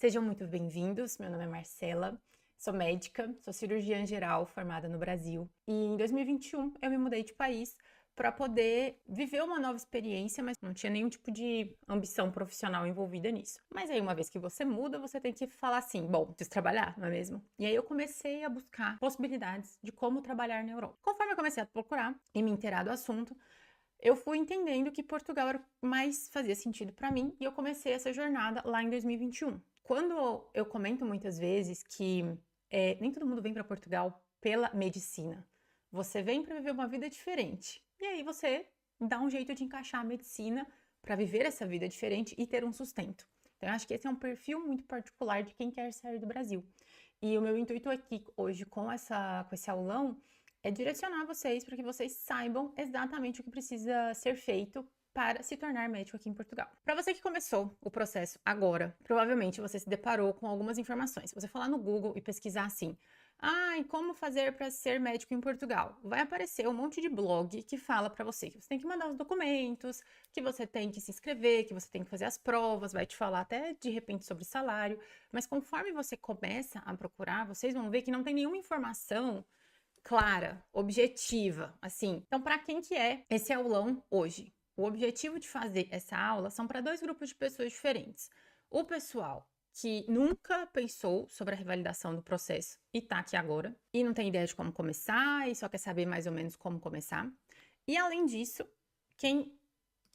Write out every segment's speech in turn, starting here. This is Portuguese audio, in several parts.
Sejam muito bem-vindos. Meu nome é Marcela, sou médica, sou cirurgiã geral formada no Brasil e em 2021 eu me mudei de país para poder viver uma nova experiência, mas não tinha nenhum tipo de ambição profissional envolvida nisso. Mas aí, uma vez que você muda, você tem que falar assim: bom, preciso trabalhar, não é mesmo? E aí eu comecei a buscar possibilidades de como trabalhar na Europa. Conforme eu comecei a procurar e me inteirar do assunto, eu fui entendendo que Portugal era o que mais fazia sentido para mim e eu comecei essa jornada lá em 2021. Quando eu comento muitas vezes que nem todo mundo vem para Portugal pela medicina, você vem para viver uma vida diferente e aí você dá um jeito de encaixar a medicina para viver essa vida diferente e ter um sustento. Então, eu acho que esse é um perfil muito particular de quem quer sair do Brasil. E o meu intuito aqui hoje com esse aulão é direcionar vocês para que vocês saibam exatamente o que precisa ser feito para se tornar médico aqui em Portugal. Para você que começou o processo agora, provavelmente você se deparou com algumas informações. Se você for lá no Google e pesquisar assim: e como fazer para ser médico em Portugal? Vai aparecer um monte de blog que fala para você que você tem que mandar os documentos, que você tem que se inscrever, que você tem que fazer as provas, vai te falar até de repente sobre salário, mas conforme você começa a procurar, vocês vão ver que não tem nenhuma informação clara, objetiva, assim. Então, para quem que é esse aulão hoje? O objetivo de fazer essa aula são para dois grupos de pessoas diferentes. O pessoal que nunca pensou sobre a revalidação do processo e tá aqui agora, e não tem ideia de como começar, e só quer saber mais ou menos como começar. E além disso, quem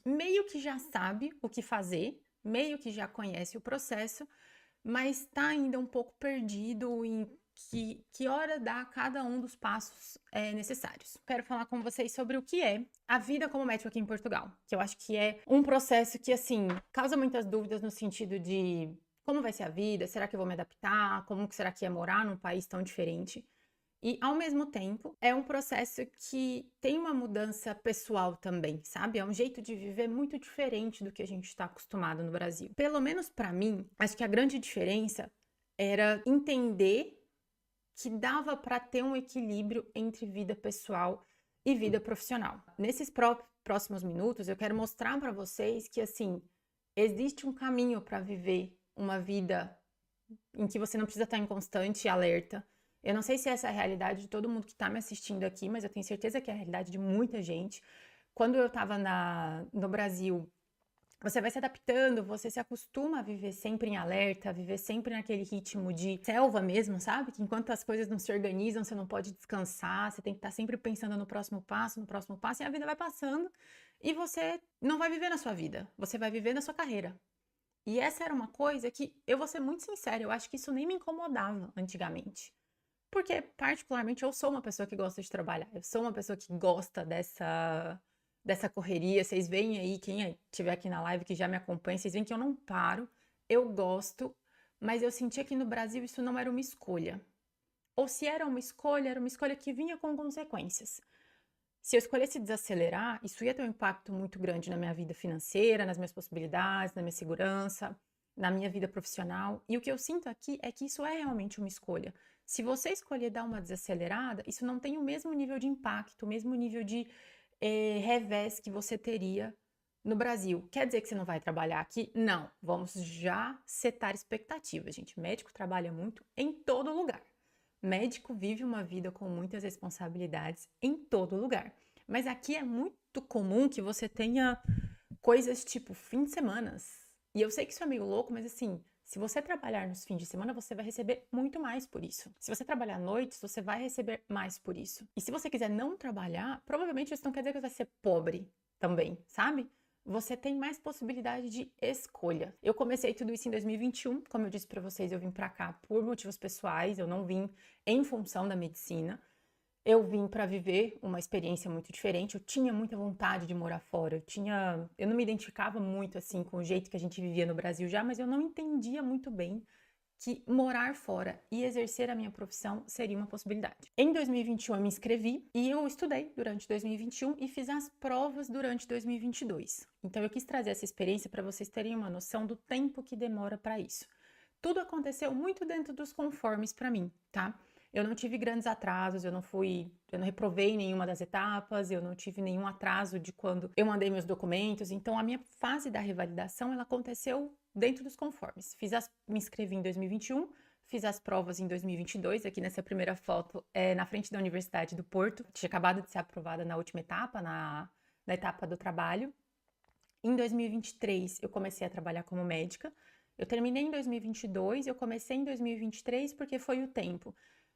meio que já sabe o que fazer, meio que já conhece o processo, mas está ainda um pouco perdido em que hora dar cada um dos passos necessários. Quero falar com vocês sobre o que é a vida como médico aqui em Portugal, que eu acho que é um processo que, assim, causa muitas dúvidas no sentido de como vai ser a vida, será que eu vou me adaptar, como que será que é morar num país tão diferente? E, ao mesmo tempo, é um processo que tem uma mudança pessoal também, sabe? É um jeito de viver muito diferente do que a gente está acostumado no Brasil. Pelo menos para mim, acho que a grande diferença era entender que dava para ter um equilíbrio entre vida pessoal e vida profissional. Nesses próximos minutos, eu quero mostrar para vocês que, assim, existe um caminho para viver uma vida em que você não precisa estar em constante alerta. Eu não sei se essa é a realidade de todo mundo que está me assistindo aqui, mas eu tenho certeza que é a realidade de muita gente. Quando eu estava no Brasil, você vai se adaptando, você se acostuma a viver sempre em alerta, a viver sempre naquele ritmo de selva mesmo, sabe? Que enquanto as coisas não se organizam, você não pode descansar, você tem que estar sempre pensando no próximo passo, e a vida vai passando e você não vai viver na sua vida, você vai viver na sua carreira. E essa era uma coisa que, eu vou ser muito sincera, eu acho que isso nem me incomodava antigamente. Porque, particularmente, eu sou uma pessoa que gosta de trabalhar, eu sou uma pessoa que gosta dessa correria. Vocês veem aí, quem estiver aqui na live que já me acompanha, vocês veem que eu não paro, eu gosto, mas eu sentia que no Brasil isso não era uma escolha. Ou se era uma escolha que vinha com consequências. Se eu escolhesse desacelerar, isso ia ter um impacto muito grande na minha vida financeira, nas minhas possibilidades, na minha segurança, na minha vida profissional. E o que eu sinto aqui é que isso é realmente uma escolha. Se você escolher dar uma desacelerada, isso não tem o mesmo nível de impacto, o mesmo nível de revés que você teria no Brasil. Quer dizer que você não vai trabalhar aqui? Não. Vamos já setar expectativas, gente. Médico trabalha muito em todo lugar. Médico vive uma vida com muitas responsabilidades em todo lugar. Mas aqui é muito comum que você tenha coisas tipo fim de semana. E eu sei que isso é meio louco, mas assim, se você trabalhar nos fins de semana, você vai receber muito mais por isso. Se você trabalhar à noite, você vai receber mais por isso. E se você quiser não trabalhar, provavelmente isso não quer dizer que você vai ser pobre também, sabe? Você tem mais possibilidade de escolha. Eu comecei tudo isso em 2021, como eu disse para vocês, eu vim para cá por motivos pessoais, eu não vim em função da medicina. Eu vim para viver uma experiência muito diferente. Eu tinha muita vontade de morar fora. Eu não me identificava muito assim com o jeito que a gente vivia no Brasil já, mas eu não entendia muito bem que morar fora e exercer a minha profissão seria uma possibilidade. Em 2021 eu me inscrevi e eu estudei durante 2021 e fiz as provas durante 2022. Então eu quis trazer essa experiência para vocês terem uma noção do tempo que demora para isso. Tudo aconteceu muito dentro dos conformes para mim, tá? eu não tive grandes atrasos, eu não reprovei nenhuma das etapas, eu não tive nenhum atraso de quando eu mandei meus documentos. Então, a minha fase da revalidação, ela aconteceu dentro dos conformes. Me inscrevi em 2021, fiz as provas em 2022, aqui nessa primeira foto, na frente da Universidade do Porto. Tinha acabado de ser aprovada na última etapa, na etapa do trabalho. Em 2023, eu comecei a trabalhar como médica. Eu terminei em 2022, eu comecei em 2023 porque foi o tempo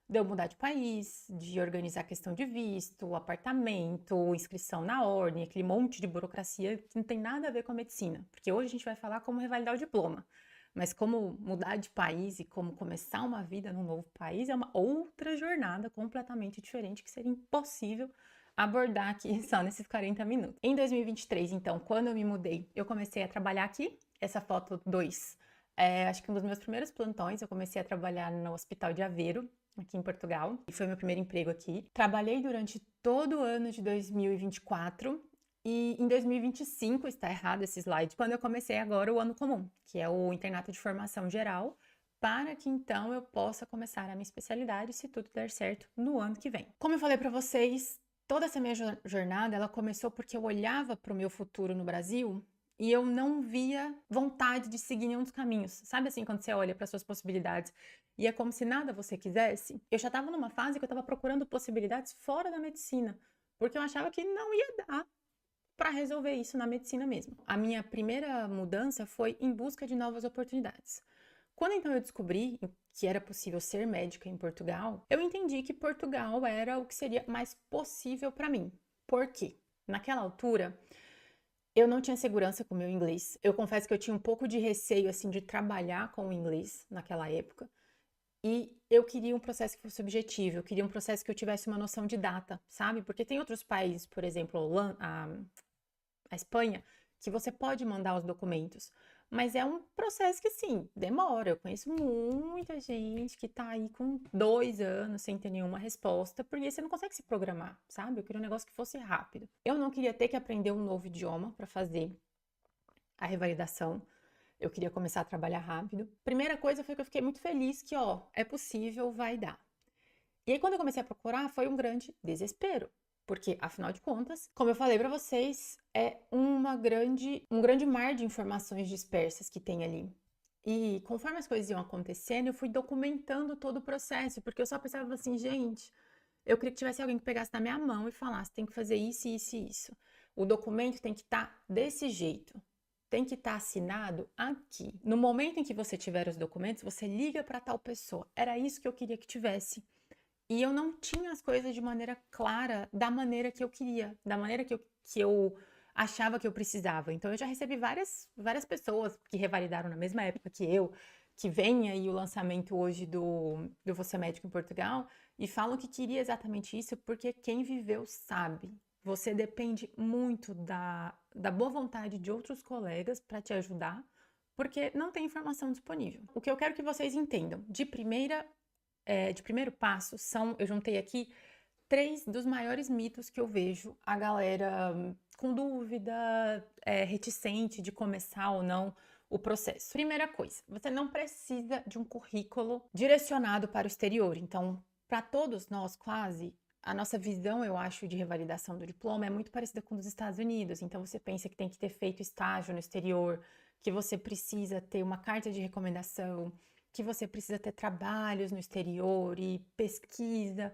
de eu mudar de país, de organizar a questão de visto, apartamento, inscrição na ordem, aquele monte de burocracia que não tem nada a ver com a medicina. Porque hoje a gente vai falar como revalidar o diploma. Mas como mudar de país e como começar uma vida num novo país é uma outra jornada completamente diferente que seria impossível abordar aqui só nesses 40 minutos. Em 2023, então, quando eu me mudei, eu comecei a trabalhar aqui. Essa foto 2, acho que um dos meus primeiros plantões, eu comecei a trabalhar no Hospital de Aveiro, aqui em Portugal, e foi meu primeiro emprego aqui. Trabalhei durante todo o ano de 2024 e em 2025, está errado esse slide, quando eu comecei agora o ano comum, que é o internato de formação geral, para que então eu possa começar a minha especialidade, se tudo der certo, no ano que vem. Como eu falei para vocês, toda essa minha jornada, ela começou porque eu olhava para o meu futuro no Brasil e eu não via vontade de seguir nenhum dos caminhos. Sabe assim, quando você olha para suas possibilidades e é como se nada você quisesse? Eu já estava numa fase que eu estava procurando possibilidades fora da medicina, porque eu achava que não ia dar para resolver isso na medicina mesmo. A minha primeira mudança foi em busca de novas oportunidades. Quando então eu descobri que era possível ser médica em Portugal, eu entendi que Portugal era o que seria mais possível para mim. Por quê? Naquela altura, eu não tinha segurança com o meu inglês. Eu confesso que eu tinha um pouco de receio assim de trabalhar com o inglês naquela época. E eu queria um processo que fosse objetivo, eu queria um processo que eu tivesse uma noção de data, sabe? Porque tem outros países, por exemplo, a Espanha, que você pode mandar os documentos. Mas é um processo que, sim, demora. Eu conheço muita gente que tá aí com 2 anos sem ter nenhuma resposta, porque você não consegue se programar, sabe? Eu queria um negócio que fosse rápido. Eu não queria ter que aprender um novo idioma para fazer a revalidação. Eu queria começar a trabalhar rápido. Primeira coisa foi que eu fiquei muito feliz que, ó, é possível, vai dar. E aí, quando eu comecei a procurar, foi um grande desespero. Porque, afinal de contas, como eu falei para vocês, é um grande mar de informações dispersas que tem ali. E conforme as coisas iam acontecendo, eu fui documentando todo o processo, porque eu só pensava assim, gente, eu queria que tivesse alguém que pegasse na minha mão e falasse, tem que fazer isso, isso e isso. O documento tem que estar desse jeito. Tem que estar assinado aqui. No momento em que você tiver os documentos, você liga para tal pessoa. Era isso que eu queria que tivesse. E eu não tinha as coisas de maneira clara, da maneira que eu queria, da maneira que eu achava que eu precisava. Então, eu já recebi várias pessoas que revalidaram na mesma época que eu, que vem aí o lançamento hoje do Você é Médico em Portugal, e falam que queria exatamente isso, porque quem viveu sabe. Você depende muito da boa vontade de outros colegas para te ajudar, porque não tem informação disponível. O que eu quero que vocês entendam, de primeiro passo, eu juntei aqui 3 dos maiores mitos que eu vejo a galera com dúvida, reticente de começar ou não o processo. Primeira coisa, você não precisa de um currículo direcionado para o exterior. Então, para todos nós, quase, a nossa visão, eu acho, de revalidação do diploma é muito parecida com a dos Estados Unidos. Então, você pensa que tem que ter feito estágio no exterior, que você precisa ter uma carta de recomendação, que você precisa ter trabalhos no exterior e pesquisa.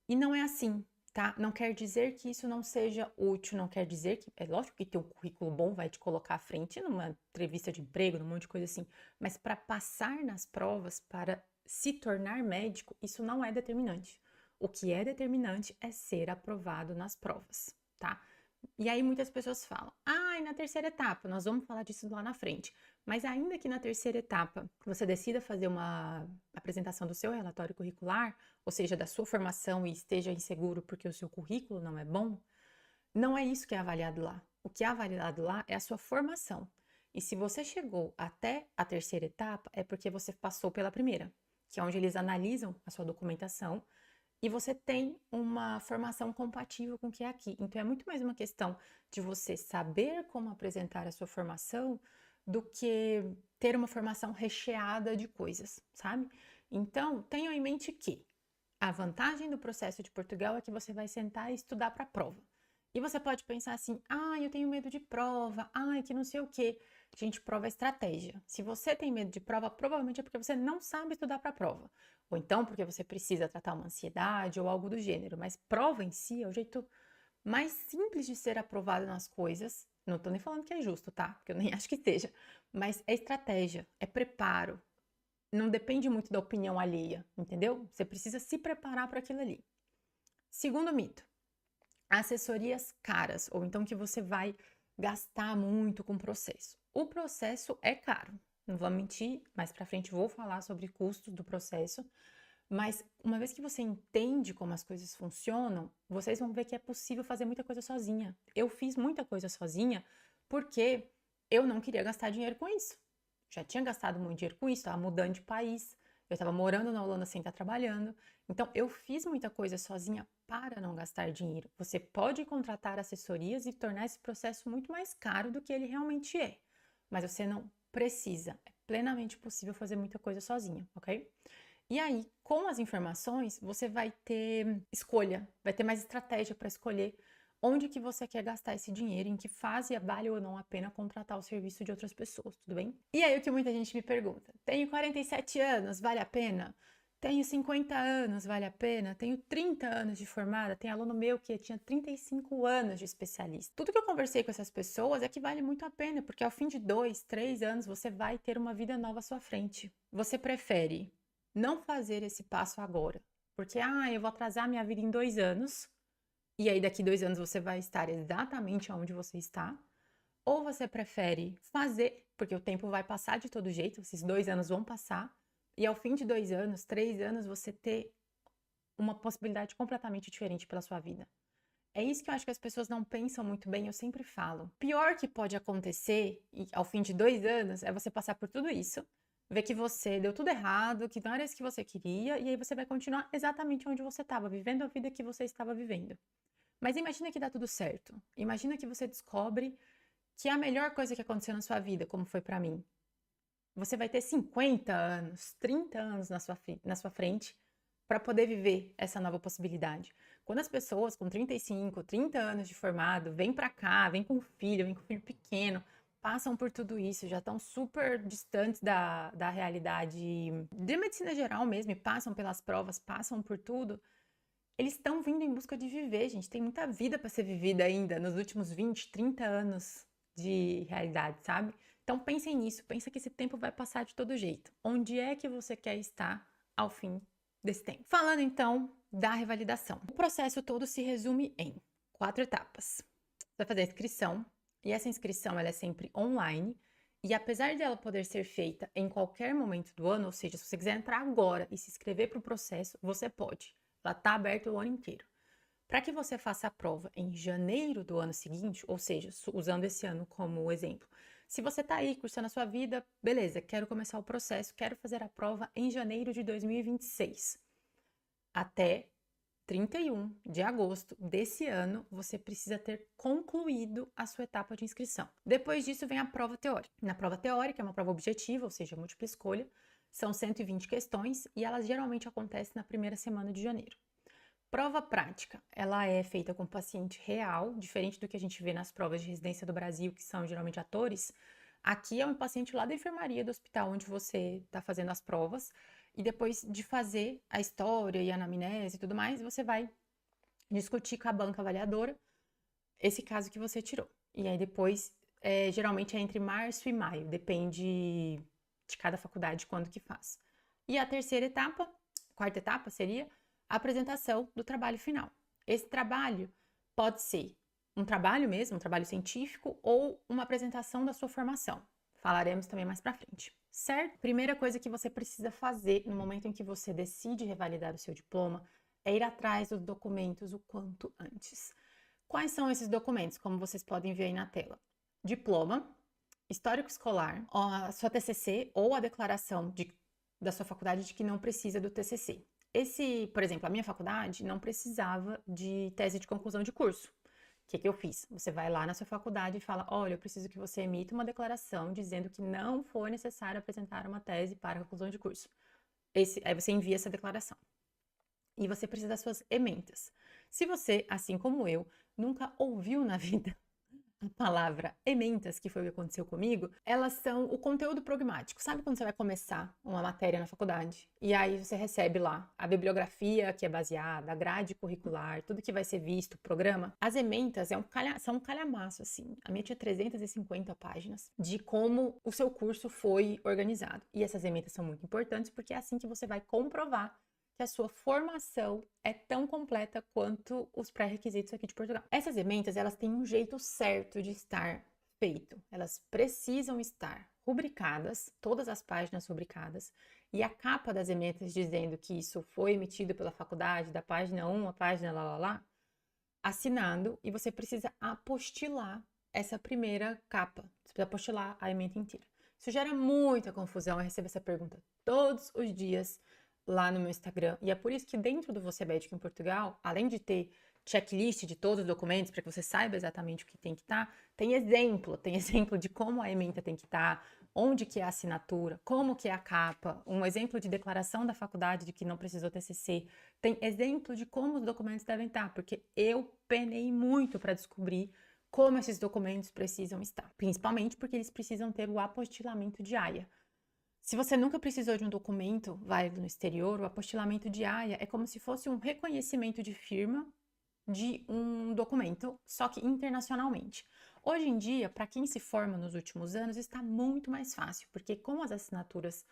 E não é assim, tá? Não quer dizer que isso não seja útil, não quer dizer que... É lógico que ter um currículo bom vai te colocar à frente numa entrevista de emprego, num monte de coisa assim. Mas para passar nas provas, para se tornar médico, isso não é determinante. O que é determinante é ser aprovado nas provas, tá? E aí muitas pessoas falam, e na terceira etapa, nós vamos falar disso lá na frente. Mas ainda que na terceira etapa você decida fazer uma apresentação do seu relatório curricular, ou seja, da sua formação e esteja inseguro porque o seu currículo não é bom, não é isso que é avaliado lá. O que é avaliado lá é a sua formação. E se você chegou até a terceira etapa, é porque você passou pela primeira, que é onde eles analisam a sua documentação e você tem uma formação compatível com o que é aqui. Então, é muito mais uma questão de você saber como apresentar a sua formação do que ter uma formação recheada de coisas, sabe? Então, tenham em mente que A vantagem do processo de Portugal é que você vai sentar e estudar para a prova. E você pode pensar assim, eu tenho medo de prova, que não sei o quê. Gente, prova é estratégia. Se você tem medo de prova, provavelmente é porque você não sabe estudar para a prova. Ou então porque você precisa tratar uma ansiedade ou algo do gênero. Mas prova em si é o jeito mais simples de ser aprovado nas coisas. Não tô nem falando que é justo, tá? Porque eu nem acho que seja. Mas é estratégia, é preparo. Não depende muito da opinião alheia, entendeu? Você precisa se preparar para aquilo ali. Segundo mito, assessorias caras, ou então que você vai gastar muito com o processo. O processo é caro, não vou mentir, mais para frente vou falar sobre custos do processo, mas uma vez que você entende como as coisas funcionam, vocês vão ver que é possível fazer muita coisa sozinha. Eu fiz muita coisa sozinha porque eu não queria gastar dinheiro com isso. Já tinha gastado muito dinheiro com isso, estava mudando de país, eu estava morando na Holanda sem estar trabalhando. Então, eu fiz muita coisa sozinha para não gastar dinheiro. Você pode contratar assessorias e tornar esse processo muito mais caro do que ele realmente é. Mas você não precisa. É plenamente possível fazer muita coisa sozinha, ok? E aí, com as informações, você vai ter escolha, vai ter mais estratégia para escolher onde que você quer gastar esse dinheiro, em que fase vale ou não a pena contratar o serviço de outras pessoas, tudo bem? E aí o que muita gente me pergunta, tenho 47 anos, vale a pena? Tenho 50 anos, vale a pena? Tenho 30 anos de formada, tem aluno meu que tinha 35 anos de especialista. Tudo que eu conversei com essas pessoas é que vale muito a pena, porque ao fim de 2, 3 anos você vai ter uma vida nova à sua frente. Você prefere não fazer esse passo agora, porque eu vou atrasar minha vida em 2 anos, e aí daqui 2 anos você vai estar exatamente onde você está, ou você prefere fazer, porque o tempo vai passar de todo jeito, esses 2 anos vão passar, e ao fim de 2 anos, 3 anos, você ter uma possibilidade completamente diferente pela sua vida. É isso que eu acho que as pessoas não pensam muito bem, eu sempre falo. Pior que pode acontecer, ao fim de 2 anos, é você passar por tudo isso, ver que você deu tudo errado, que não era isso que você queria, e aí você vai continuar exatamente onde você estava, vivendo a vida que você estava vivendo. Mas imagina que dá tudo certo. Imagina que você descobre que é a melhor coisa que aconteceu na sua vida, como foi para mim. Você vai ter 50 anos, 30 anos na sua frente para poder viver essa nova possibilidade. Quando as pessoas com 35, 30 anos de formado vêm para cá, vêm com filho, vêm com filho pequeno, passam por tudo isso, já estão super distantes da realidade de medicina geral mesmo, e passam pelas provas, passam por tudo, eles estão vindo em busca de viver, gente. Tem muita vida para ser vivida ainda nos últimos 20, 30 anos de realidade, sabe? Então pensem nisso, pensa que esse tempo vai passar de todo jeito. Onde é que você quer estar ao fim desse tempo? Falando então da revalidação. O processo todo se resume em 4 etapas. Você vai fazer a inscrição, e essa inscrição ela é sempre online, e apesar de ela poder ser feita em qualquer momento do ano, ou seja, se você quiser entrar agora e se inscrever para o processo, você pode. Ela está aberta o ano inteiro. Para que você faça a prova em janeiro do ano seguinte, ou seja, usando esse ano como exemplo, se você está aí cursando a sua vida, beleza, quero começar o processo, quero fazer a prova em janeiro de 2026. Até 31 de agosto desse ano, você precisa ter concluído a sua etapa de inscrição. Depois disso vem a prova teórica. Na prova teórica, é uma prova objetiva, ou seja, múltipla escolha, são 120 questões e elas geralmente acontecem na primeira semana de janeiro. Prova prática, ela é feita com paciente real, diferente do que a gente vê nas provas de residência do Brasil, que são geralmente atores. Aqui é um paciente lá da enfermaria do hospital onde você está fazendo as provas, e depois de fazer a história e a anamnese e tudo mais, você vai discutir com a banca avaliadora esse caso que você tirou. E aí depois, geralmente é entre março e maio, depende de cada faculdade quando que faz. E a terceira etapa, quarta etapa seria a apresentação do trabalho final. Esse trabalho pode ser um trabalho mesmo, um trabalho científico, ou uma apresentação da sua formação. Falaremos também mais para frente, certo? Primeira coisa que você precisa fazer no momento em que você decide revalidar o seu diploma é ir atrás dos documentos o quanto antes. Quais são esses documentos? Como vocês podem ver aí na tela. Diploma, histórico escolar, a sua TCC ou a declaração da sua faculdade de que não precisa do TCC. Por exemplo, a minha faculdade não precisava de tese de conclusão de curso. O que eu fiz? Você vai lá na sua faculdade e fala, olha, eu preciso que você emita uma declaração dizendo que não foi necessário apresentar uma tese para conclusão de curso. Aí você envia essa declaração. e você precisa das suas ementas. Se você, assim como eu, nunca ouviu na vida a palavra ementas, que foi o que aconteceu comigo, elas são o conteúdo pragmático. Sabe quando você vai começar uma matéria na faculdade? E aí você recebe lá a bibliografia que é baseada, a grade curricular, tudo que vai ser visto, o programa. As ementas são um calhamaço, assim. A minha tinha 350 páginas de como o seu curso foi organizado. E essas ementas são muito importantes porque é assim que você vai comprovar que a sua formação é tão completa quanto os pré-requisitos aqui de Portugal. Essas ementas, elas têm um jeito certo de estar feito. Elas precisam estar rubricadas, todas as páginas rubricadas, e a capa das ementas dizendo que isso foi emitido pela faculdade, da página 1 à página lá, assinado, e você precisa apostilar essa primeira capa. Você precisa apostilar a ementa inteira. Isso gera muita confusão, eu recebo essa pergunta todos os dias lá no meu Instagram. E é por isso que dentro do Você é Médico em Portugal, além de ter checklist de todos os documentos para que você saiba exatamente o que tem que estar, tem exemplo de como a ementa tem que estar, onde que é a assinatura, como que é a capa, um exemplo de declaração da faculdade de que não precisou TCC, tem exemplo de como os documentos devem estar, porque eu penei muito para descobrir como esses documentos precisam estar, principalmente porque eles precisam ter o apostilamento de AIA. Se você nunca precisou de um documento válido no exterior, o apostilamento de AIA é como se fosse um reconhecimento de firma de um documento, só que internacionalmente. Hoje em dia, para quem se forma nos últimos anos, está muito mais fácil, porque com as assinaturas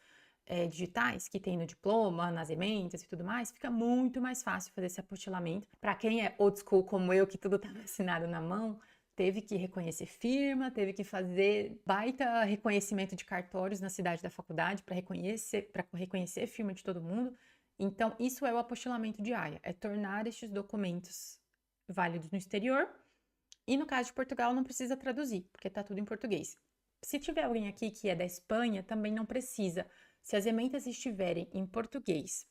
digitais que tem no diploma, nas ementas e tudo mais, fica muito mais fácil fazer esse apostilamento. Para quem é old school como eu, que tudo estava assinado na mão, teve que reconhecer firma, teve que fazer baita reconhecimento de cartórios na cidade da faculdade para reconhecer firma de todo mundo. Então, isso é o apostilamento de AIA, é tornar estes documentos válidos no exterior. E no caso de Portugal, não precisa traduzir, porque está tudo em português. Se tiver alguém aqui que é da Espanha, também não precisa. Se as ementas estiverem em português,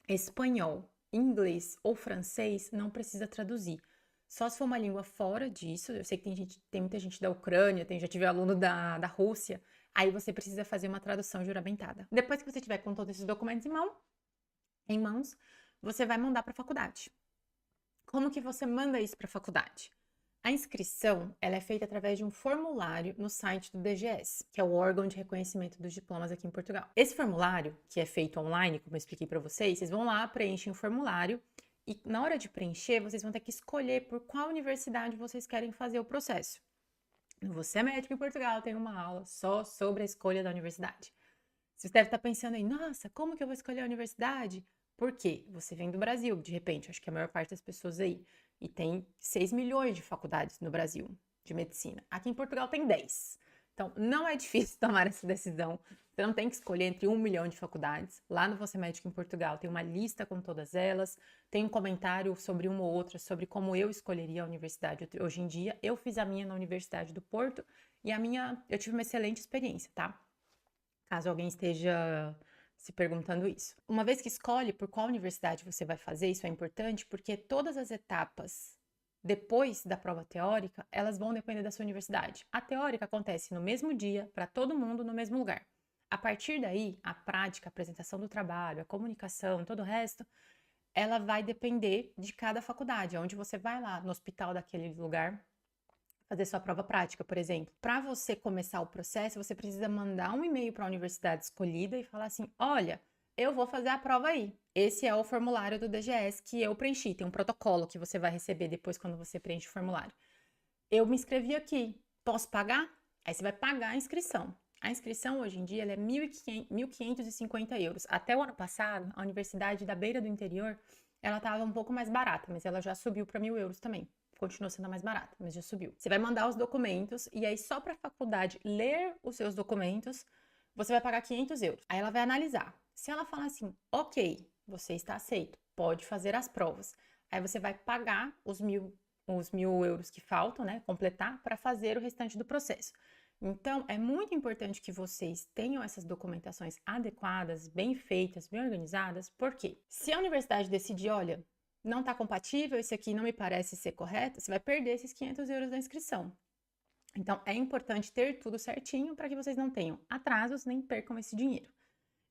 espanhol, inglês ou francês, não precisa traduzir. Só se for uma língua fora disso, eu sei que tem muita gente da Ucrânia, já tive aluno da Rússia, aí você precisa fazer uma tradução juramentada. Depois que você tiver com todos esses documentos em mãos, você vai mandar para a faculdade. Como que você manda isso para a faculdade? A inscrição ela é feita através de um formulário no site do DGS, que é o órgão de reconhecimento dos diplomas aqui em Portugal. Esse formulário, que é feito online, como eu expliquei para vocês vão lá, preenchem o formulário e na hora de preencher, vocês vão ter que escolher por qual universidade vocês querem fazer o processo. No Você é Médico em Portugal tem uma aula só sobre a escolha da universidade. Você deve estar pensando aí, nossa, como que eu vou escolher a universidade? Por quê? Você vem do Brasil, de repente, acho que a maior parte das pessoas aí. E tem 6 milhões de faculdades no Brasil de medicina. Aqui em Portugal tem 10. Então, não é difícil tomar essa decisão. Você não tem que escolher entre 1 milhão de faculdades. Lá no Você Médico em Portugal tem uma lista com todas elas. Tem um comentário sobre uma ou outra, sobre como eu escolheria a universidade hoje em dia. Eu fiz a minha na Universidade do Porto e eu tive uma excelente experiência, tá? Caso alguém esteja se perguntando isso. Uma vez que escolhe por qual universidade você vai fazer, isso é importante porque todas as etapas depois da prova teórica, elas vão depender da sua universidade. A teórica acontece no mesmo dia, para todo mundo, no mesmo lugar. A partir daí, a prática, a apresentação do trabalho, a comunicação, todo o resto, ela vai depender de cada faculdade, onde você vai lá no hospital daquele lugar, fazer sua prova prática, por exemplo. Para você começar o processo, você precisa mandar um e-mail para a universidade escolhida e falar assim: olha, eu vou fazer a prova aí. Esse é o formulário do DGS que eu preenchi. Tem um protocolo que você vai receber depois quando você preenche o formulário. Eu me inscrevi aqui. Posso pagar? Aí você vai pagar a inscrição. A inscrição hoje em dia ela é 1.550 euros. Até o ano passado, a universidade da beira do interior, ela estava um pouco mais barata, mas ela já subiu para 1.000 euros também. Continua sendo mais barata, mas já subiu. Você vai mandar os documentos e aí só para a faculdade ler os seus documentos, você vai pagar 500 euros. Aí ela vai analisar. Se ela falar assim, ok, você está aceito, pode fazer as provas. Aí você vai pagar os mil euros que faltam, né? Completar para fazer o restante do processo. Então, é muito importante que vocês tenham essas documentações adequadas, bem feitas, bem organizadas, porque se a universidade decidir, olha, não está compatível, esse aqui não me parece ser correto, você vai perder esses 500 euros da inscrição. Então, é importante ter tudo certinho para que vocês não tenham atrasos nem percam esse dinheiro.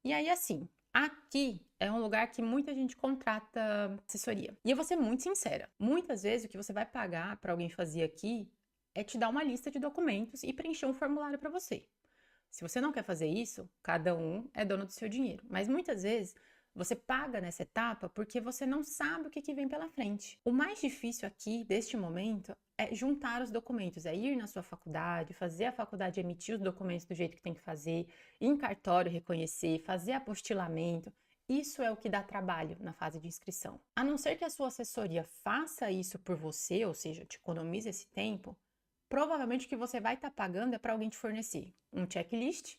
E aí, assim, Aqui é um lugar que muita gente contrata assessoria. E eu vou ser muito sincera. Muitas vezes o que você vai pagar para alguém fazer aqui é te dar uma lista de documentos e preencher um formulário para você. Se você não quer fazer isso, cada um é dono do seu dinheiro. Mas muitas vezes você paga nessa etapa porque você não sabe o que vem pela frente. O mais difícil aqui, deste momento, é juntar os documentos, é ir na sua faculdade, fazer a faculdade emitir os documentos do jeito que tem que fazer, ir em cartório reconhecer, fazer apostilamento. Isso é o que dá trabalho na fase de inscrição. A não ser que a sua assessoria faça isso por você, ou seja, te economize esse tempo, provavelmente o que você vai estar pagando é para alguém te fornecer um checklist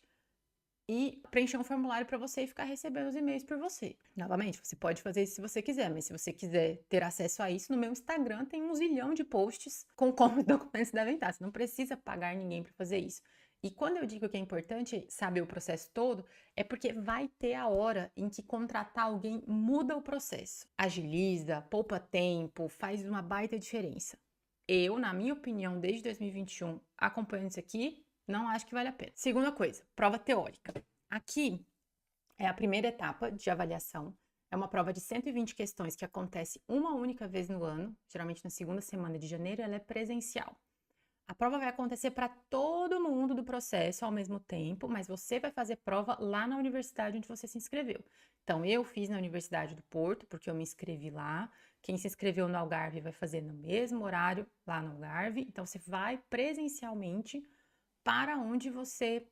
e preencher um formulário para você e ficar recebendo os e-mails por você. Novamente, você pode fazer isso se você quiser, mas se você quiser ter acesso a isso, no meu Instagram tem 1 zilhão de posts com como os documentos devem estar. Você não precisa pagar ninguém para fazer isso. E quando eu digo que é importante saber o processo todo, é porque vai ter a hora em que contratar alguém muda o processo. Agiliza, poupa tempo, faz uma baita diferença. Eu, na minha opinião, desde 2021, acompanhando isso aqui, não acho que vale a pena. Segunda coisa, prova teórica. Aqui é a primeira etapa de avaliação. É uma prova de 120 questões que acontece uma única vez no ano, geralmente na segunda semana de janeiro, ela é presencial. A prova vai acontecer para todo mundo do processo ao mesmo tempo, mas você vai fazer prova lá na universidade onde você se inscreveu. Então, eu fiz na Universidade do Porto, porque eu me inscrevi lá. Quem se inscreveu no Algarve vai fazer no mesmo horário lá no Algarve. Então, você vai presencialmente para onde você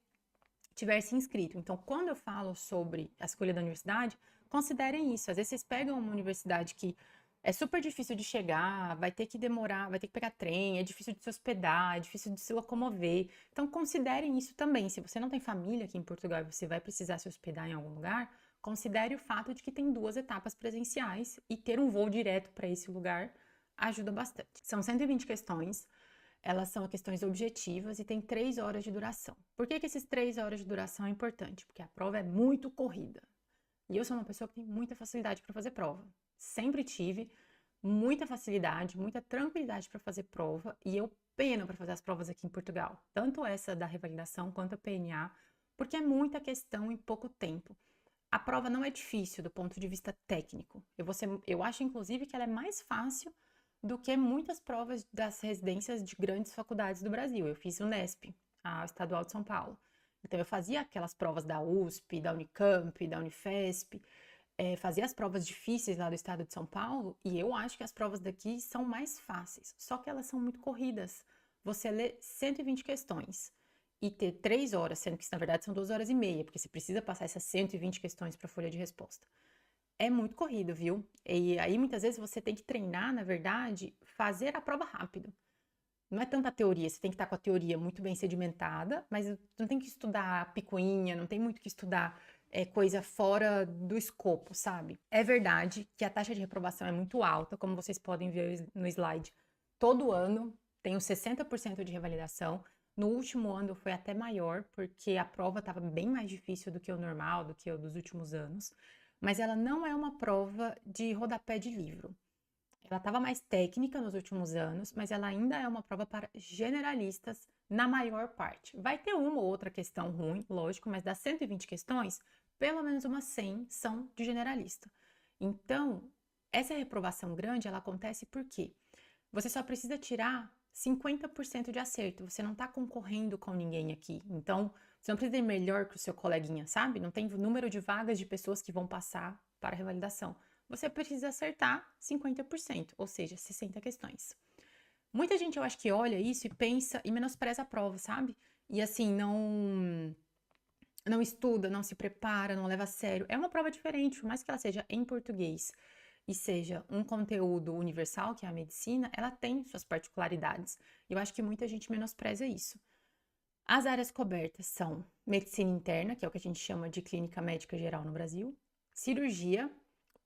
tiver se inscrito. Então, quando eu falo sobre a escolha da universidade, considerem isso. Às vezes vocês pegam uma universidade que é super difícil de chegar, vai ter que demorar, vai ter que pegar trem, é difícil de se hospedar, é difícil de se locomover. Então, considerem isso também. Se você não tem família aqui em Portugal e você vai precisar se hospedar em algum lugar, considere o fato de que tem 2 etapas presenciais e ter um voo direto para esse lugar ajuda bastante. São 120 questões. Elas são questões objetivas e tem 3 horas de duração. Por que esses 3 horas de duração é importante? Porque a prova é muito corrida. E eu sou uma pessoa que tem muita facilidade para fazer prova. Sempre tive muita facilidade, muita tranquilidade para fazer prova e eu peno para fazer as provas aqui em Portugal. Tanto essa da revalidação quanto a PNA, porque é muita questão em pouco tempo. A prova não é difícil do ponto de vista técnico. Eu acho, inclusive, que ela é mais fácil do que muitas provas das residências de grandes faculdades do Brasil. Eu fiz Unesp, a Estadual de São Paulo. Então, eu fazia aquelas provas da USP, da Unicamp, da Unifesp, fazia as provas difíceis lá do estado de São Paulo, e eu acho que as provas daqui são mais fáceis, só que elas são muito corridas. Você lê 120 questões e ter 3 horas, sendo que na verdade são 2 horas e meia, porque você precisa passar essas 120 questões para a folha de resposta. É muito corrido, viu? E aí muitas vezes você tem que treinar, na verdade, fazer a prova rápido. Não é tanta teoria, você tem que estar com a teoria muito bem sedimentada, mas não tem que estudar picuinha, não tem muito que estudar coisa fora do escopo, sabe? É verdade que a taxa de reprovação é muito alta, como vocês podem ver no slide. Todo ano tem os 60% de revalidação. No último ano foi até maior, porque a prova estava bem mais difícil do que o normal, do que o dos últimos anos. Mas ela não é uma prova de rodapé de livro. Ela estava mais técnica nos últimos anos, mas ela ainda é uma prova para generalistas na maior parte. Vai ter uma ou outra questão ruim, lógico, mas das 120 questões, pelo menos umas 100 são de generalista. Então, essa reprovação grande, ela acontece porque você só precisa tirar 50% de acerto. Você não está concorrendo com ninguém aqui. Então, você não precisa ir melhor que o seu coleguinha, sabe? Não tem número de vagas de pessoas que vão passar para a revalidação. Você precisa acertar 50%, ou seja, 60 questões. Muita gente, eu acho que olha isso e pensa e menospreza a prova, sabe? E assim, não estuda, não se prepara, não leva a sério. É uma prova diferente, por mais que ela seja em português e seja um conteúdo universal, que é a medicina, ela tem suas particularidades. Eu acho que muita gente menospreza isso. As áreas cobertas são medicina interna, que é o que a gente chama de clínica médica geral no Brasil, cirurgia,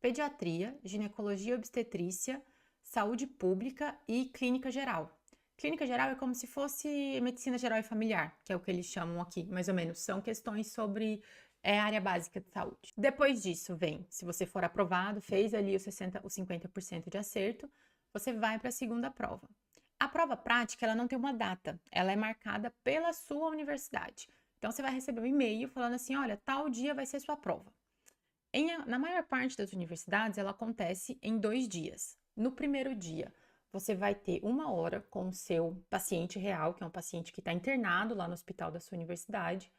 pediatria, ginecologia e obstetrícia, saúde pública e clínica geral. Clínica geral é como se fosse medicina geral e familiar, que é o que eles chamam aqui, mais ou menos. São questões sobre a área básica de saúde. Depois disso vem, se você for aprovado, fez ali os 50% de acerto, você vai para a segunda prova. A prova prática, ela não tem uma data, ela é marcada pela sua universidade. Então, você vai receber um e-mail falando assim, olha, tal dia vai ser sua prova. Na maior parte das universidades, ela acontece em 2 dias. No primeiro dia, você vai ter 1 hora com o seu paciente real, que é um paciente que está internado lá no hospital da sua universidade,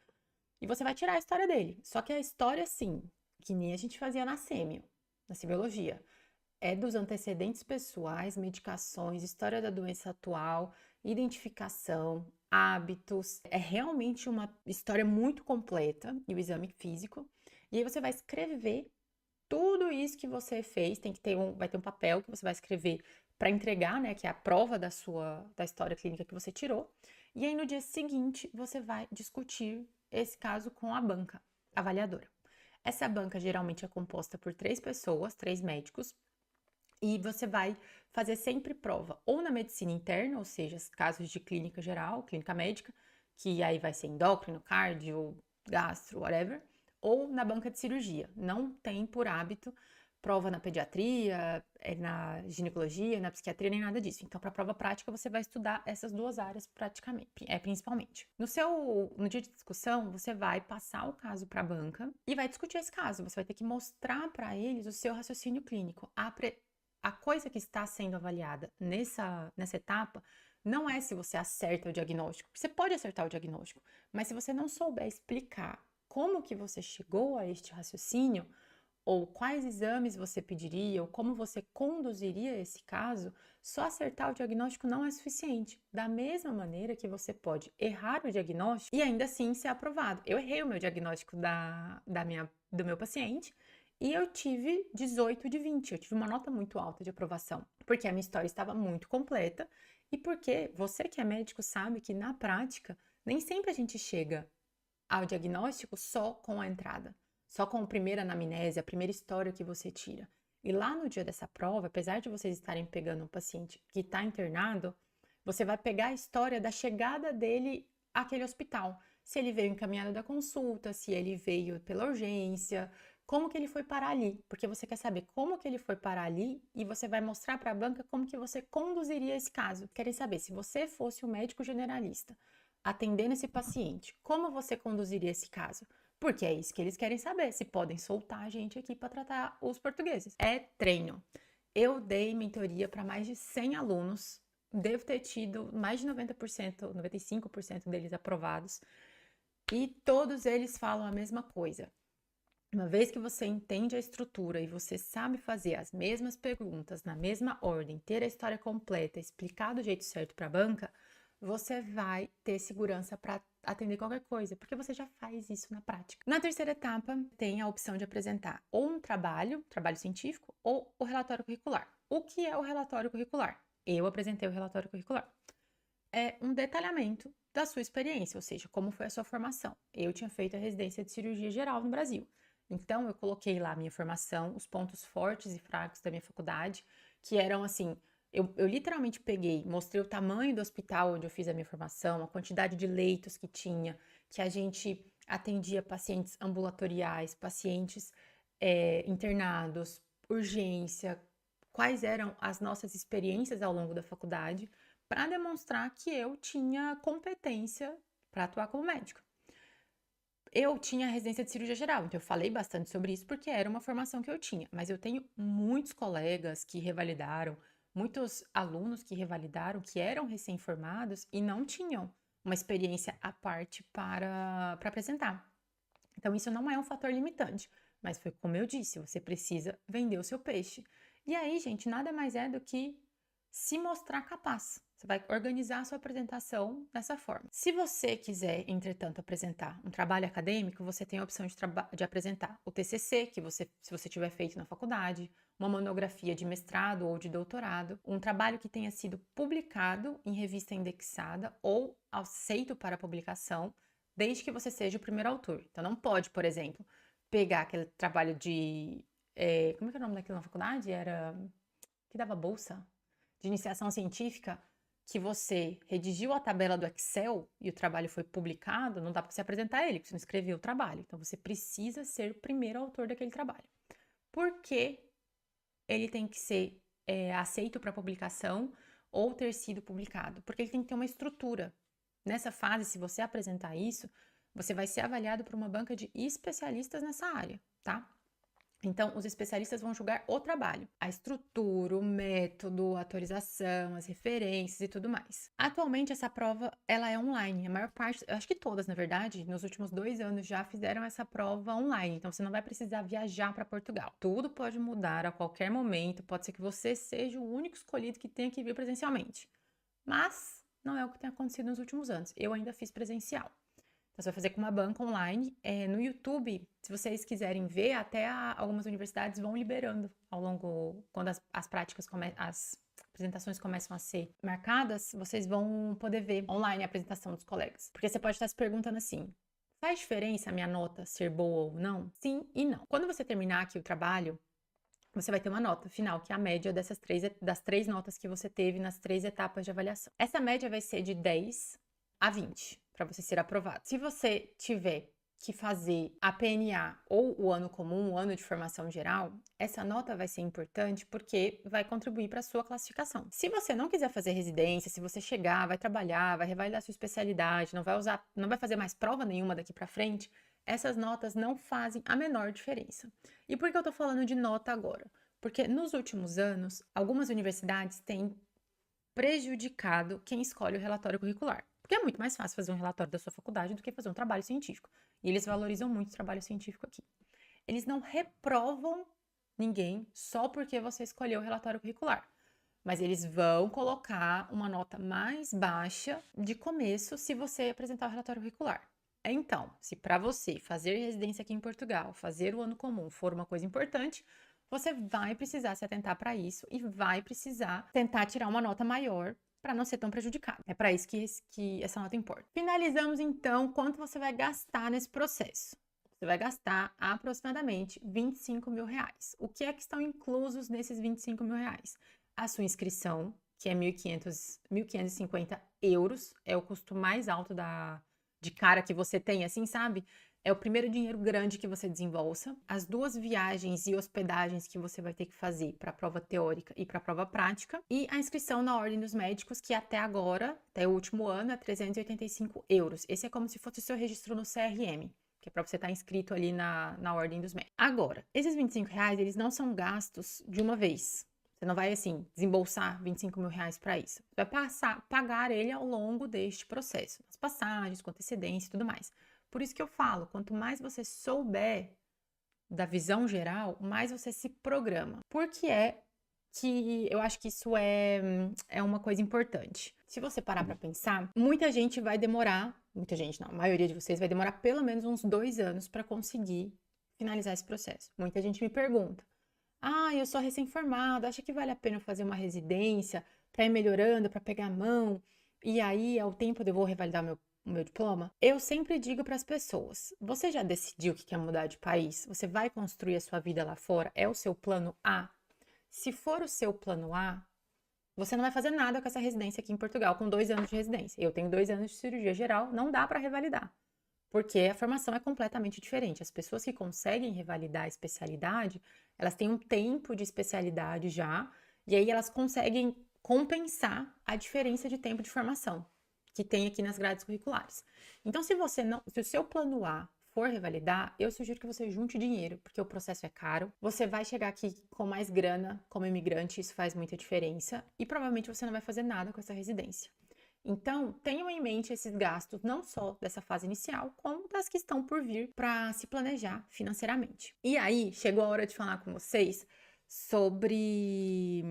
e você vai tirar a história dele. Só que a história, sim, que nem a gente fazia na sêmio, na semiologia, é dos antecedentes pessoais, medicações, história da doença atual, identificação, hábitos. É realmente uma história muito completa, e o exame físico. E aí você vai escrever tudo isso que você fez, vai ter um papel que você vai escrever para entregar, né, que é a prova da história clínica que você tirou. E aí no dia seguinte você vai discutir esse caso com a banca avaliadora. Essa banca geralmente é composta por 3 pessoas, 3 médicos, e você vai fazer sempre prova ou na medicina interna, ou seja, casos de clínica geral, clínica médica, que aí vai ser endócrino, cardio, gastro, whatever, ou na banca de cirurgia. Não tem por hábito prova na pediatria, na ginecologia, na psiquiatria, nem nada disso. Então, para a prova prática, você vai estudar essas 2 áreas praticamente, principalmente. No dia de discussão, você vai passar o caso para a banca e vai discutir esse caso. Você vai ter que mostrar para eles o seu raciocínio clínico. A coisa que está sendo avaliada nessa etapa não é se você acerta o diagnóstico. Você pode acertar o diagnóstico, mas se você não souber explicar como que você chegou a este raciocínio, ou quais exames você pediria, ou como você conduziria esse caso, só acertar o diagnóstico não é suficiente. Da mesma maneira que você pode errar o diagnóstico e ainda assim ser aprovado. Eu errei o meu diagnóstico do meu paciente e eu tive 18 de 20. Eu tive uma nota muito alta de aprovação, porque a minha história estava muito completa e porque você que é médico sabe que na prática nem sempre a gente chega ao diagnóstico só com a entrada, só com a primeira anamnese, a primeira história que você tira. E lá no dia dessa prova, apesar de vocês estarem pegando um paciente que está internado, você vai pegar a história da chegada dele àquele hospital. Se ele veio encaminhado da consulta, se ele veio pela urgência, como que ele foi parar ali, porque você quer saber como que ele foi parar ali e você vai mostrar para a banca como que você conduziria esse caso. Querem saber, se você fosse um médico generalista atendendo esse paciente, como você conduziria esse caso? Porque é isso que eles querem saber, se podem soltar a gente aqui para tratar os portugueses. É treino. Eu dei mentoria para mais de 100 alunos, devo ter tido mais de 90%, 95% deles aprovados, e todos eles falam a mesma coisa. Uma vez que você entende a estrutura e você sabe fazer as mesmas perguntas na mesma ordem, ter a história completa, explicar do jeito certo para a banca, você vai ter segurança para atender qualquer coisa, porque você já faz isso na prática. Na terceira etapa, tem a opção de apresentar ou um trabalho científico, ou o relatório curricular. O que é o relatório curricular? Eu apresentei o relatório curricular. É um detalhamento da sua experiência, ou seja, como foi a sua formação. Eu tinha feito a residência de cirurgia geral no Brasil. Então, eu coloquei lá a minha formação, os pontos fortes e fracos da minha faculdade, que eram assim, eu literalmente peguei, mostrei o tamanho do hospital onde eu fiz a minha formação, a quantidade de leitos que tinha, que a gente atendia pacientes ambulatoriais, pacientes internados, urgência, quais eram as nossas experiências ao longo da faculdade, para demonstrar que eu tinha competência para atuar como médico. Eu tinha residência de cirurgia geral, então eu falei bastante sobre isso porque era uma formação que eu tinha, mas eu tenho muitos colegas que revalidaram, muitos alunos que revalidaram, que eram recém-formados e não tinham uma experiência à parte para apresentar. Então, isso não é um fator limitante, mas foi como eu disse, você precisa vender o seu peixe. E aí, gente, nada mais é do que se mostrar capaz. Você vai organizar a sua apresentação dessa forma. Se você quiser, entretanto, apresentar um trabalho acadêmico, você tem a opção de apresentar o TCC, se você tiver feito na faculdade, uma monografia de mestrado ou de doutorado, um trabalho que tenha sido publicado em revista indexada ou aceito para publicação, desde que você seja o primeiro autor. Então, não pode, por exemplo, pegar aquele trabalho de... como é que é o nome daquilo na faculdade? Era... que dava bolsa? De iniciação científica, que você redigiu a tabela do Excel e o trabalho foi publicado, não dá para você apresentar ele, porque você não escreveu o trabalho. Então, você precisa ser o primeiro autor daquele trabalho. Por que ele tem que ser aceito para publicação ou ter sido publicado? Porque ele tem que ter uma estrutura. Nessa fase, se você apresentar isso, você vai ser avaliado por uma banca de especialistas nessa área, tá? Então, os especialistas vão julgar o trabalho, a estrutura, o método, a atualização, as referências e tudo mais. Atualmente, essa prova, ela é online. A maior parte, acho que todas, na verdade, nos últimos 2 anos já fizeram essa prova online. Então, você não vai precisar viajar para Portugal. Tudo pode mudar a qualquer momento. Pode ser que você seja o único escolhido que tenha que vir presencialmente. Mas não é o que tem acontecido nos últimos anos. Eu ainda fiz presencial. Então, você vai fazer com uma banca online. No YouTube, se vocês quiserem ver, até algumas universidades vão liberando ao longo, quando as práticas as apresentações começam a ser marcadas, vocês vão poder ver online a apresentação dos colegas. Porque você pode estar se perguntando assim, faz diferença a minha nota ser boa ou não? Sim e não. Quando você terminar aqui o trabalho, você vai ter uma nota final, que é a média das 3 notas que você teve nas 3 etapas de avaliação. Essa média vai ser de 10 a 20 para você ser aprovado. Se você tiver que fazer a PNA ou o ano comum, o ano de formação geral, essa nota vai ser importante porque vai contribuir para a sua classificação. Se você não quiser fazer residência, se você chegar, vai trabalhar, vai revalidar sua especialidade, não vai fazer mais prova nenhuma daqui para frente, essas notas não fazem a menor diferença. E por que eu tô falando de nota agora? Porque nos últimos anos, algumas universidades têm prejudicado quem escolhe o relatório curricular. Porque é muito mais fácil fazer um relatório da sua faculdade do que fazer um trabalho científico. E eles valorizam muito o trabalho científico aqui. Eles não reprovam ninguém só porque você escolheu o relatório curricular. Mas eles vão colocar uma nota mais baixa de começo se você apresentar o relatório curricular. Então, se para você fazer residência aqui em Portugal, fazer o ano comum for uma coisa importante, você vai precisar se atentar para isso e vai precisar tentar tirar uma nota maior para não ser tão prejudicado. É para isso que essa nota importa. Finalizamos então quanto você vai gastar nesse processo. Você vai gastar aproximadamente R$25 mil. O que é que estão inclusos nesses R$25 mil? A sua inscrição, que é 1.550 euros, é o custo mais alto de cara que você tem, assim, sabe? É o primeiro dinheiro grande que você desembolsa. As 2 viagens e hospedagens que você vai ter que fazer para a prova teórica e para a prova prática. E a inscrição na Ordem dos Médicos, que até agora, até o último ano, é 385 euros. Esse é como se fosse o seu registro no CRM, que é para você estar inscrito ali na Ordem dos Médicos. Agora, esses R$25, eles não são gastos de uma vez. Você não vai, assim, desembolsar R$25 mil para isso. Você vai pagar ele ao longo deste processo. As passagens, com antecedência e tudo mais. Por isso que eu falo, quanto mais você souber da visão geral, mais você se programa. Porque que eu acho que isso é uma coisa importante. Se você parar para pensar, muita gente vai demorar, muita gente não, a maioria de vocês vai demorar pelo menos uns 2 anos para conseguir finalizar esse processo. Muita gente me pergunta, eu sou recém-formada, acha que vale a pena fazer uma residência para ir melhorando, para pegar a mão, e aí ao tempo eu vou revalidar o meu diploma? Eu sempre digo para as pessoas, você já decidiu que quer mudar de país? Você vai construir a sua vida lá fora? É o seu plano A? Se for o seu plano A, você não vai fazer nada com essa residência aqui em Portugal, com 2 anos de residência. Eu tenho 2 anos de cirurgia geral, não dá para revalidar. Porque a formação é completamente diferente. As pessoas que conseguem revalidar a especialidade, elas têm um tempo de especialidade já, e aí elas conseguem compensar a diferença de tempo de formação que tem aqui nas grades curriculares. Então, se o seu plano A for revalidar, eu sugiro que você junte dinheiro, porque o processo é caro. Você vai chegar aqui com mais grana como imigrante, isso faz muita diferença, e provavelmente você não vai fazer nada com essa residência. Então, tenham em mente esses gastos, não só dessa fase inicial, como das que estão por vir para se planejar financeiramente. E aí, chegou a hora de falar com vocês sobre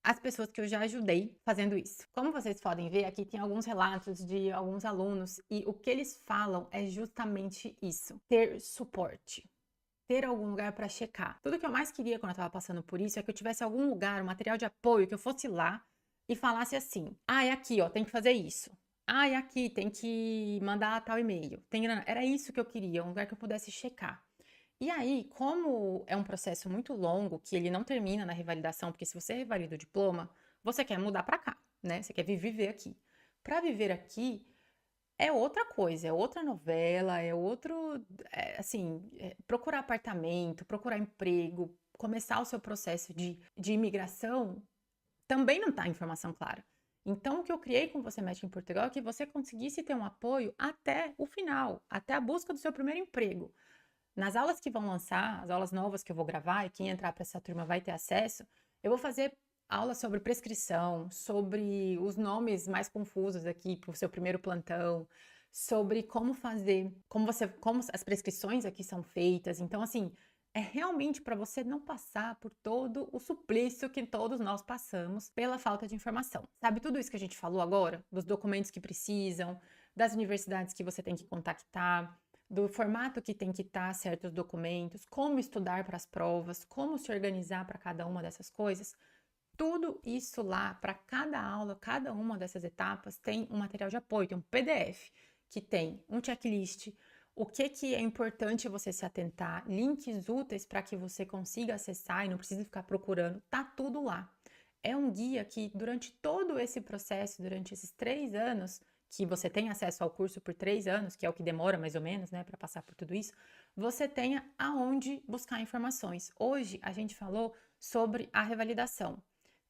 as pessoas que eu já ajudei fazendo isso. Como vocês podem ver, aqui tem alguns relatos de alguns alunos e o que eles falam é justamente isso: ter suporte. Ter algum lugar para checar. Tudo que eu mais queria quando eu estava passando por isso é que eu tivesse algum lugar, um material de apoio, que eu fosse lá e falasse assim, é aqui, ó, tem que fazer isso. É aqui, tem que mandar tal e-mail. Era isso que eu queria, um lugar que eu pudesse checar. E aí, como é um processo muito longo, que ele não termina na revalidação, porque se você revalida o diploma, você quer mudar para cá, né? Você quer viver aqui. Para viver aqui, é outra coisa, é outra novela, procurar apartamento, procurar emprego, começar o seu processo de imigração, também não está a informação clara. Então, o que eu criei com Você Mexe em Portugal é que você conseguisse ter um apoio até o final, até a busca do seu primeiro emprego. Nas aulas que vão lançar, as aulas novas que eu vou gravar, e quem entrar para essa turma vai ter acesso, eu vou fazer aula sobre prescrição, sobre os nomes mais confusos aqui para o seu primeiro plantão, sobre como fazer, como as prescrições aqui são feitas. Então, assim, é realmente para você não passar por todo o suplício que todos nós passamos pela falta de informação. Sabe tudo isso que a gente falou agora? Dos documentos que precisam, das universidades que você tem que contactar, do formato que tem que estar certos documentos, como estudar para as provas, como se organizar para cada uma dessas coisas. Tudo isso lá, para cada aula, cada uma dessas etapas, tem um material de apoio, tem um PDF que tem um checklist, o que é importante você se atentar, links úteis para que você consiga acessar e não precise ficar procurando, tá tudo lá. É um guia que durante todo esse processo, durante esses 3 anos, que você tem acesso ao curso por 3 anos, que é o que demora mais ou menos, né, para passar por tudo isso, você tenha aonde buscar informações. Hoje a gente falou sobre a revalidação.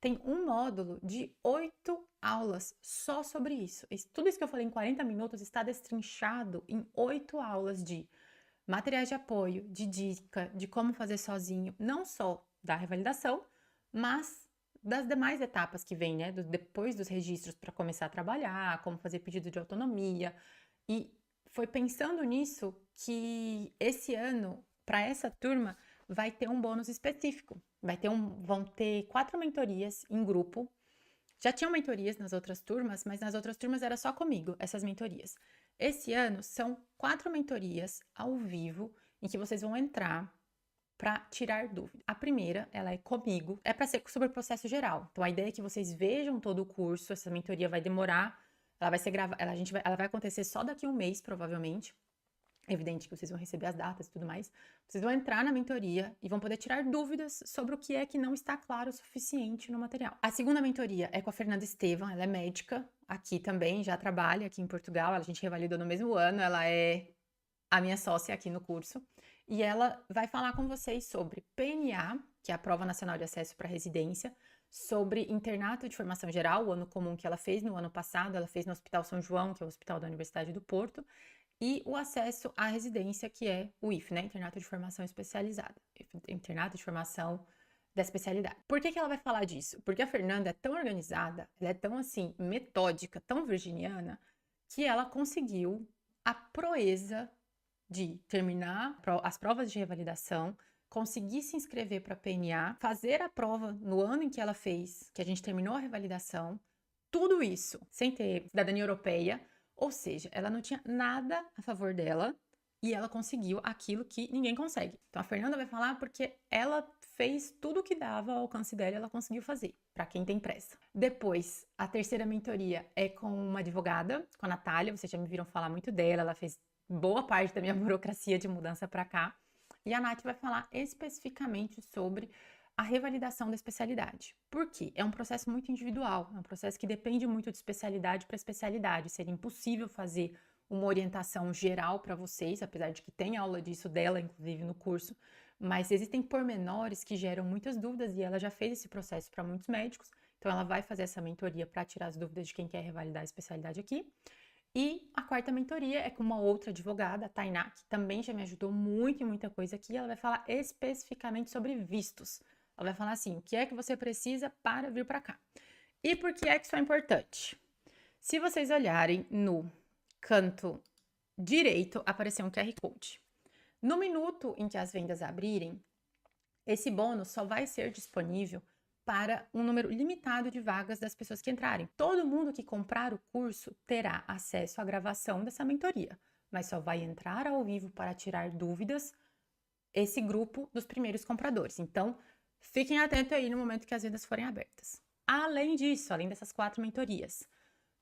Tem um módulo de 8 aulas só sobre isso. Tudo isso que eu falei em 40 minutos está destrinchado em 8 aulas de materiais de apoio, de dica, de como fazer sozinho, não só da revalidação, mas das demais etapas que vem, né? Depois dos registros para começar a trabalhar, como fazer pedido de autonomia. E foi pensando nisso que esse ano, para essa turma, vai ter um bônus específico. Vão ter 4 mentorias em grupo. Já tinham mentorias nas outras turmas, mas nas outras turmas era só comigo, essas mentorias. Esse ano são 4 mentorias ao vivo, em que vocês vão entrar para tirar dúvida. A primeira, ela é comigo, é para ser sobre o processo geral. Então a ideia é que vocês vejam todo o curso, essa mentoria vai demorar, ela vai ser gravada, ela vai acontecer só daqui a um mês, provavelmente. É evidente que vocês vão receber as datas e tudo mais. Vocês vão entrar na mentoria e vão poder tirar dúvidas sobre o que é que não está claro o suficiente no material. A segunda mentoria é com a Fernanda Estevam, ela é médica aqui também, já trabalha aqui em Portugal, a gente revalidou no mesmo ano, ela é a minha sócia aqui no curso. E ela vai falar com vocês sobre PNA, que é a Prova Nacional de Acesso para Residência, sobre internato de formação geral, o ano comum que ela fez no ano passado, ela fez no Hospital São João, que é o hospital da Universidade do Porto, e o acesso à residência, que é o IF, né? Internato de Formação Especializada. Internato de Formação da Especialidade. Por que ela vai falar disso? Porque a Fernanda é tão organizada, ela é tão, assim, metódica, tão virginiana, que ela conseguiu a proeza de terminar as provas de revalidação, conseguir se inscrever para a PNA, fazer a prova no ano em que ela fez, que a gente terminou a revalidação, tudo isso sem ter cidadania europeia, ou seja, ela não tinha nada a favor dela e ela conseguiu aquilo que ninguém consegue. Então a Fernanda vai falar porque ela fez tudo o que dava ao alcance dela, ela conseguiu fazer, para quem tem pressa. Depois, a terceira mentoria é com uma advogada, com a Natália, vocês já me viram falar muito dela, ela fez boa parte da minha burocracia de mudança para cá. E a Nath vai falar especificamente sobre a revalidação da especialidade. Por quê? É um processo muito individual, é um processo que depende muito de especialidade para especialidade. Seria impossível fazer uma orientação geral para vocês, apesar de que tem aula disso dela, inclusive, no curso, mas existem pormenores que geram muitas dúvidas e ela já fez esse processo para muitos médicos, então ela vai fazer essa mentoria para tirar as dúvidas de quem quer revalidar a especialidade aqui. E a quarta mentoria é com uma outra advogada, a Tainá, que também já me ajudou muito em muita coisa aqui. Ela vai falar especificamente sobre vistos. Ela vai falar assim, o que é que você precisa para vir para cá? E por que é que isso é importante? Se vocês olharem no canto direito, apareceu um QR Code. No minuto em que as vendas abrirem, esse bônus só vai ser disponível para um número limitado de vagas das pessoas que entrarem. Todo mundo que comprar o curso terá acesso à gravação dessa mentoria, mas só vai entrar ao vivo para tirar dúvidas esse grupo dos primeiros compradores. Então, fiquem atentos aí no momento que as vendas forem abertas. Além disso, além dessas 4 mentorias,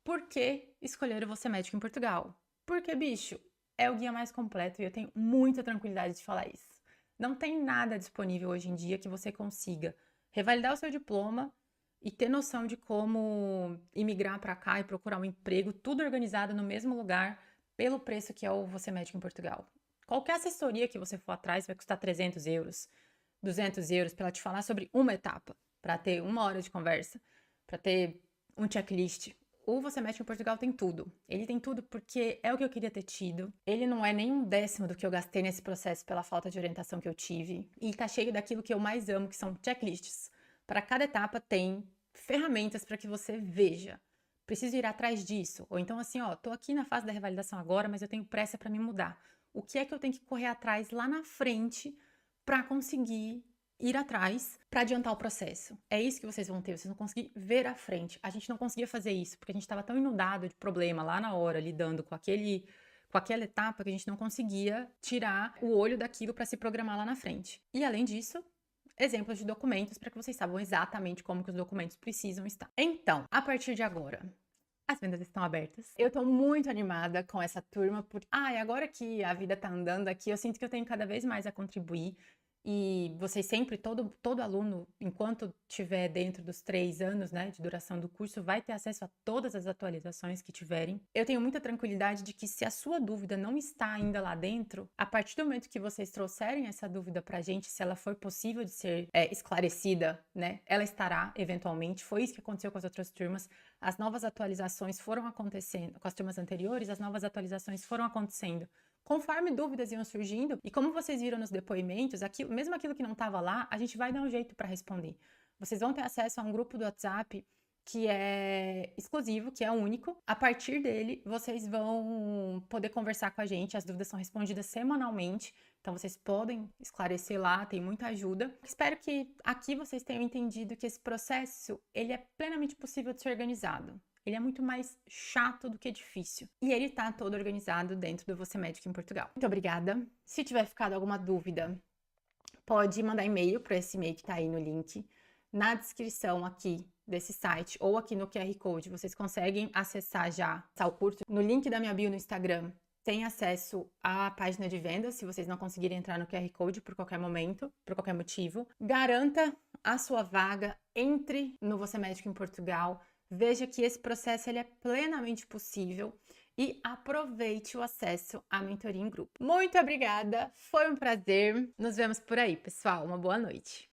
por que escolher o Você Médico em Portugal? Porque, bicho, é o guia mais completo e eu tenho muita tranquilidade de falar isso. Não tem nada disponível hoje em dia que você consiga revalidar o seu diploma e ter noção de como imigrar para cá e procurar um emprego, tudo organizado no mesmo lugar, pelo preço que é o Você Médico em Portugal. Qualquer assessoria que você for atrás vai custar 300 euros, 200 euros para ela te falar sobre uma etapa, para ter 1 hora de conversa, para ter um checklist. O Você Médico em Portugal tem tudo. Ele tem tudo porque é o que eu queria ter tido. Ele não é nem um décimo do que eu gastei nesse processo pela falta de orientação que eu tive. E tá cheio daquilo que eu mais amo, que são checklists. Para cada etapa tem ferramentas para que você veja. Preciso ir atrás disso. Ou então assim, ó, tô aqui na fase da revalidação agora, mas eu tenho pressa para me mudar. O que é que eu tenho que correr atrás lá na frente para conseguir ir atrás para adiantar o processo? É isso que vocês vão ter, vocês vão conseguir ver à frente. A gente não conseguia fazer isso porque a gente estava tão inundado de problema lá na hora, lidando com aquela etapa, que a gente não conseguia tirar o olho daquilo para se programar lá na frente. E além disso, exemplos de documentos para que vocês saibam exatamente como que os documentos precisam estar. Então, a partir de agora, as vendas estão abertas. Eu tô muito animada com essa turma, porque agora que a vida tá andando aqui, eu sinto que eu tenho cada vez mais a contribuir. E vocês sempre, todo aluno, enquanto estiver dentro dos 3 anos, né, de duração do curso, vai ter acesso a todas as atualizações que tiverem. Eu tenho muita tranquilidade de que se a sua dúvida não está ainda lá dentro, a partir do momento que vocês trouxerem essa dúvida pra gente, se ela for possível de ser esclarecida, né, ela estará eventualmente. Foi isso que aconteceu com as outras turmas. As novas atualizações foram acontecendo, com as turmas anteriores, as novas atualizações foram acontecendo conforme dúvidas iam surgindo, e como vocês viram nos depoimentos, mesmo aquilo que não estava lá, a gente vai dar um jeito para responder. Vocês vão ter acesso a um grupo do WhatsApp que é exclusivo, que é único. A partir dele, vocês vão poder conversar com a gente, as dúvidas são respondidas semanalmente, então vocês podem esclarecer lá, tem muita ajuda. Espero que aqui vocês tenham entendido que esse processo, ele é plenamente possível de ser organizado. Ele é muito mais chato do que difícil. E ele tá todo organizado dentro do Você Médico em Portugal. Muito obrigada. Se tiver ficado alguma dúvida, pode mandar e-mail para esse e-mail que tá aí no link. Na descrição aqui desse site ou aqui no QR Code, vocês conseguem acessar já o curso. No link da minha bio no Instagram, tem acesso à página de vendas, se vocês não conseguirem entrar no QR Code por qualquer momento, por qualquer motivo. Garanta a sua vaga, entre no Você Médico em Portugal. Veja que esse processo ele é plenamente possível e aproveite o acesso à mentoria em grupo. Muito obrigada, foi um prazer. Nos vemos por aí, pessoal. Uma boa noite.